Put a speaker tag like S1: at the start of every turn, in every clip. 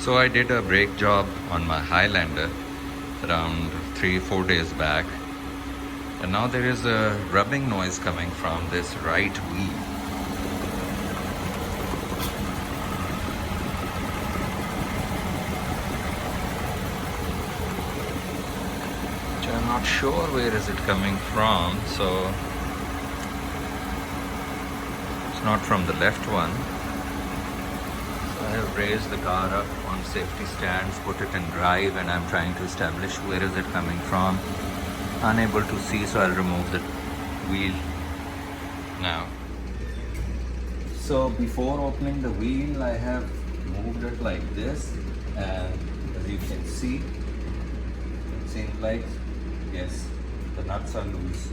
S1: So I did a brake job on my Highlander around 3-4 days back, and now there is a rubbing noise coming from this right wheel. Which I'm not sure where is it coming from, so it's not from the left one. I have raised the car up on safety stands, put it in drive, and I'm trying to establish where is it coming from. Unable to see, so I'll remove the wheel now. So before opening the wheel, I have moved it like this, and as you can see, it seems like, yes, the nuts are loose.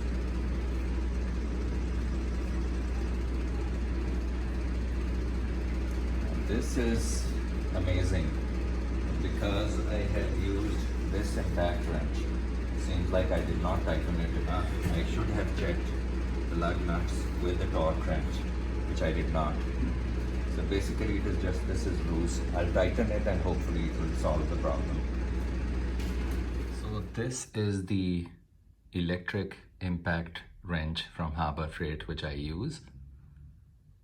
S1: This is amazing because I had used this impact wrench. Seems like I did not tighten it enough. I should have checked the lug nuts with the torque wrench, which I did not. So basically it is just this is loose. I'll tighten it and hopefully it will solve the problem. So this is the electric impact wrench from Harbor Freight which I use.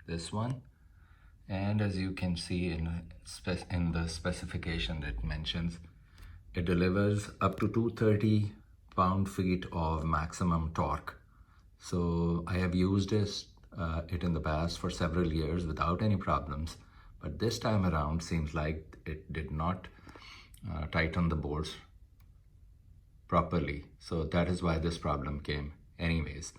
S1: This one. And as you can see in the specification, it mentions it delivers up to 230 pound-feet of maximum torque. So I have used it in the past for several years without any problems, but this time around seems like it did not tighten the bolts properly. So that is why this problem came. Anyways,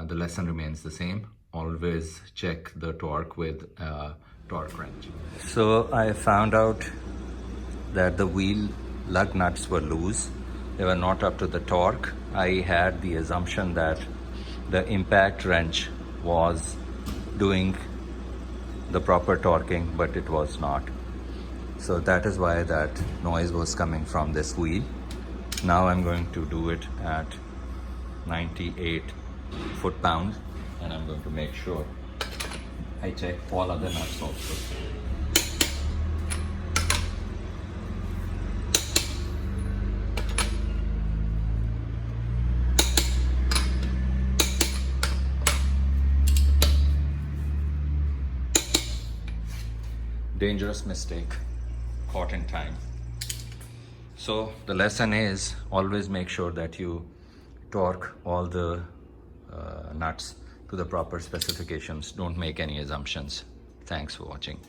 S1: the lesson remains the same. Always check the torque with a torque wrench. So I found out that the wheel lug nuts were loose. They were not up to the torque. I had the assumption that the impact wrench was doing the proper torquing, but it was not. So that is why that noise was coming from this wheel. Now I'm going to do it at 98 foot-pounds. And I'm going to make sure I check all other nuts also. Dangerous mistake, caught in time. So the lesson is always make sure that you torque all the nuts to the proper specifications. Don't make any assumptions. Thanks for watching.